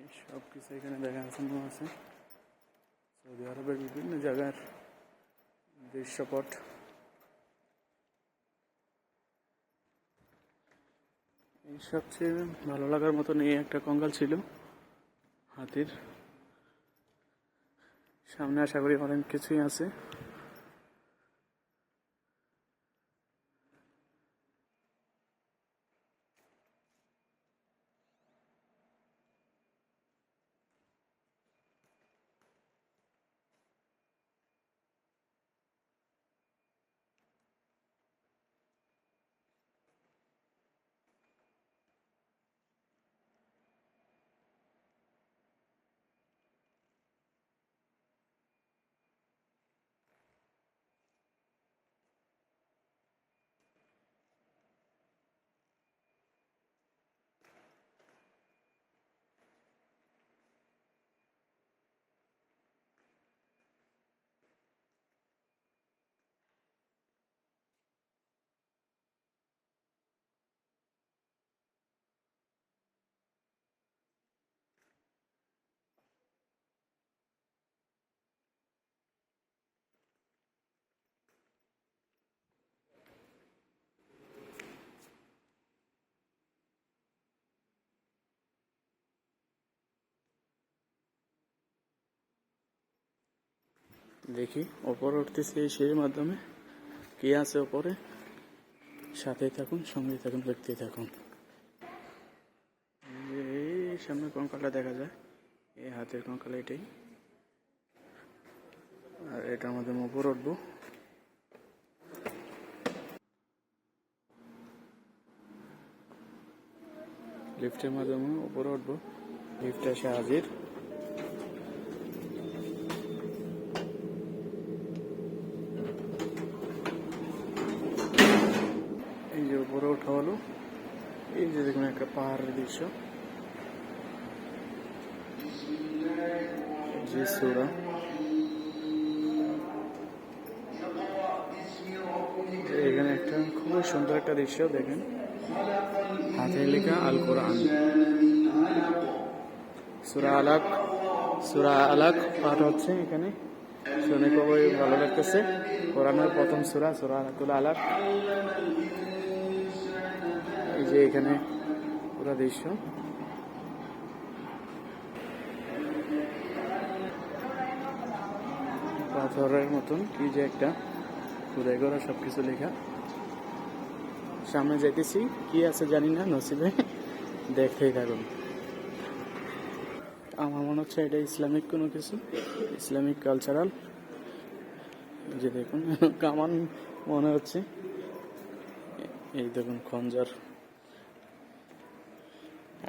এই সব কিছু এখানে দেখানো আছে সৌদি আরবের বিভিন্ন জায়গার দৃশ্যপট। এই সবচেয়ে ভালো লাগার মতন এই একটা কঙ্কাল ছিল হাতির। সামনে আশা করি অনেক কিছুই আছে। দেখি ওপরে উঠতেছি এই সিঁড়ির মাধ্যমে, কি আছে ওপরে। সাথেই থাকুন, সঙ্গে থাকুন, দেখতেই থাকুন। এই সামনে কঙ্কালটা দেখা যায়, এই হাতের কঙ্কাল এটাই। আর এটার মধ্যে ওপরে উঠবো। লিফটের মাধ্যমে উপরে উঠবো। লিফট এসে হাজির। এই যে উপরে ওঠা হলো। এই যে দেখুন একটা পাহাড়ের দৃশ্য, যে সূরা। এখানে একটা খুবই সুন্দর একটা দৃশ্য দেখেন, হাতে লেখা আল কোরআন। সূরা আলাক, সূরা আলাক পাঠ হচ্ছে এখানে, শুনে খুবই ভালো লাগতেছে। কোরআনের প্রথম সূরা, সূরা আলাকুল আলাক। এই যে এখানে পুরো দৃশ্য, পাথরের মতন কি যে একটা খুদাই করা, সবকিছু লেখা। সামনে যাইতেছি, কি আছে জানি না, নসিবে দেখতেই থাকুন। আমার মনে হচ্ছে এটা ইসলামিক কোনো কিছু, ইসলামিক কালচারাল। যে দেখুন কামান মনে হচ্ছে। এই দেখুন খঞ্জার।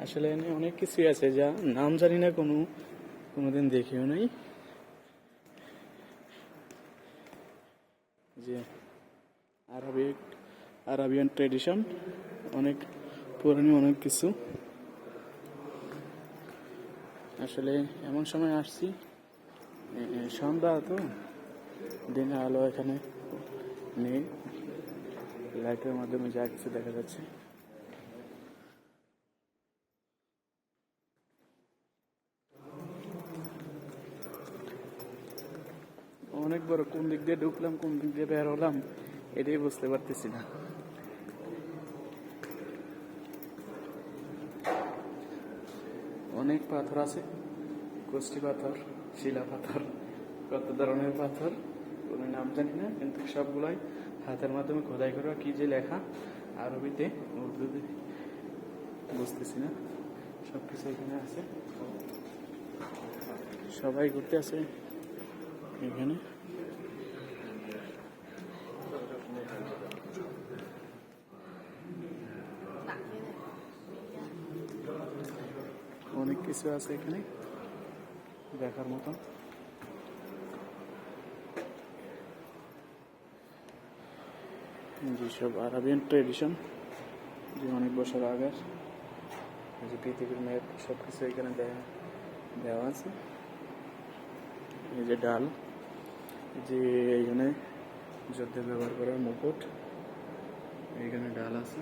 আসলে এনে অনেক কিছুই আছে যা নাম জানি না, কোনোদিন দেখিও নাই। যে আরাবিয়ান ট্রেডিশন, অনেক পুরানো অনেক কিছু। আসলে এমন সময় আসছি, সন্ধ্যা তো, দিনের আলো এখানে নেই, লাইটের মাধ্যমে যা কিছু দেখা যাচ্ছে। অনেক বড়, কোন দিক দিয়ে ঢুকলাম কোন দিক দিয়ে বের হলাম এটাই বুঝতে পারতেছি না। অনেক পাথর আছে, কষ্টি পাথর, শিলা পাথর, কত ধরনের পাথর, কোনো নাম জানি না, কিন্তু সবগুলাই হাতের মাধ্যমে খোদাই করা। কি যে লেখা আরবিতে, উর্দুতে বুঝতেছি না। সবকিছু এখানে আছে, সবাই ঘুরতে আছে এখানে। অনেক কিছু আছে এখানে দেখার মতো। যেসব আরবিয়ান ট্রেডিশন, যে অনেক বছর আগের, যে পৃথিবীর ম্যাপ, সব কিছু এখানে দেওয়া আছে। এই যে ডাল, যে এইখানে যুদ্ধে ব্যবহার করার মুকুট, এইখানে ডাল আছে,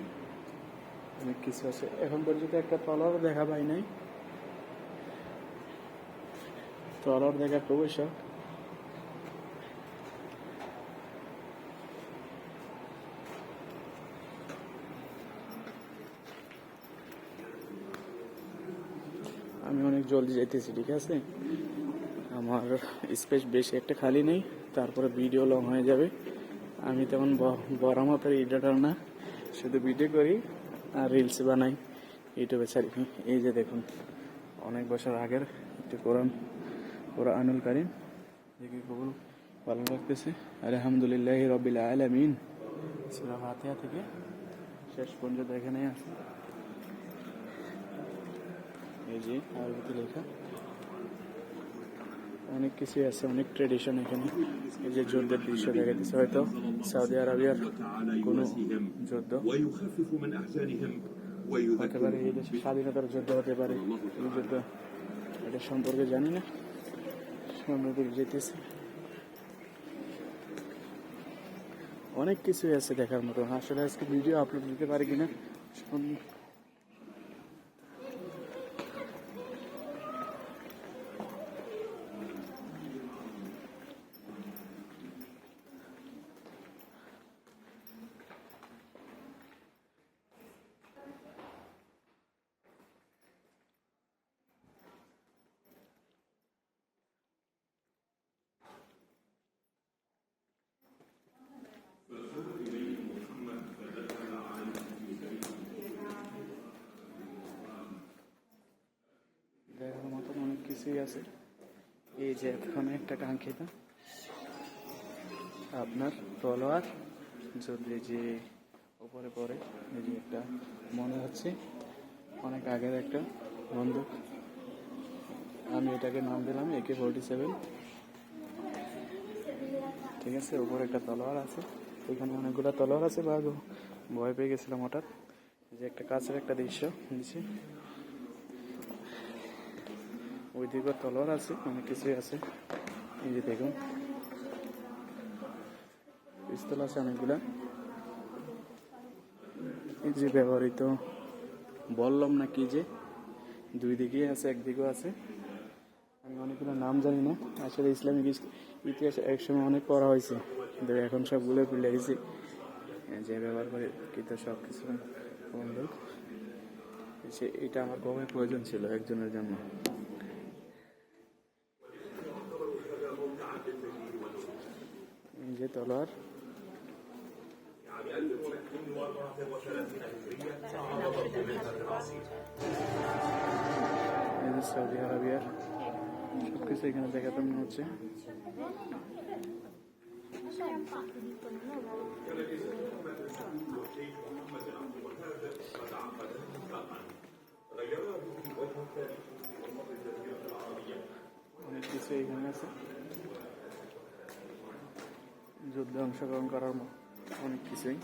অনেক কিছু আছে। এখন পর্যন্ত একটা তলারও দেখা পাই নাই। তলোয়ার দেখা খুবই শখ। আমি অনেক জলদি যাইতেছি, ঠিক আছে? আমার স্পেস বেশি একটা খালি নেই, তারপরে ভিডিও লং হয়ে যাবে। আমি তেমন বড় মাপের এডিটর না, শুধু ভিডিও করি আর রিলস বানাই, ইউটিউবে ছাড়ি। এই যে দেখুন, অনেক বছর আগের একটি কোরআনুল কারীম, দেখি কবুল ভালো লাগতেছে। আলহামদুলিল্লাহি রাব্বিল আলামিন, সূরা ফাতিহা থেকে শেষ পর্যন্ত এখানে আছে। এই যে আরবিতে লেখা, অনেক কিছু আছে, অনেক ট্রেডিশন এখানে। এই যে যুদ্ধের দৃশ্য দেখাইতেছে, হয়তো সৌদি আরবিয়ার কোনো যুদ্ধ হতে পারে, এই দেশে স্বাধীনতার যুদ্ধ হতে পারে। এই যুদ্ধ এটা সম্পর্কে জানি না, সামনে দিকে যেতেছি। অনেক কিছুই আছে দেখার মতো। আসলে আজকে ভিডিও আপলোড দিতে পারি কিনা দেখার মতন অনেক কিছুই আছে। এই যে এখানে একটা কাঙ্ক্ষিত আপনার তলোয়ার, যদি যে উপরে পড়ে, এই যে একটা মনে হচ্ছে অনেক আগের একটা বন্দুক। আমি এটাকে নাম দিলাম AK-47, ঠিক আছে? উপরে একটা তলোয়ার আছে, এখানে অনেকগুলো তলোয়ার আছে। ভয় পেয়ে গেছিলাম হঠাৎ। এই যে একটা কাছের একটা দৃশ্য নিচে, ওই দিকে তলোয়ার আছে, অনেক কিছুই আছে। এই যে দেখুন, পিস্তল আছে অনেকগুলা। এই যে ব্যবহৃত বললাম না কি, যে দুই দিকেই আছে, একদিকেও আছে। আমি অনেকগুলো নাম জানি না। আসলে ইসলামিক ইতিহাস একসময় অনেক পড়া হয়েছে, কিন্তু এখন সবগুলো ভুলে গেছি। যে ব্যবহার করে কিন্তু সব কিছু বন্দুক। এটা আমার খুবই প্রয়োজন ছিল একজনের জন্য। এই যে তলোয়ার, সৌদি আরবিয়ার সবকিছু এখানে দেখাতে মনে হচ্ছে। অনেক কিছু এখানে আছে, যুদ্ধে অংশগ্রহণ করার অনেক কিছুই।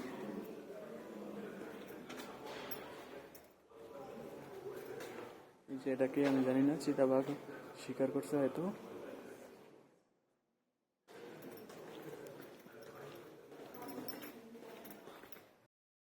এটাকে আমি জানি না, চিতাবাঘ শিকার করছে হয়তো।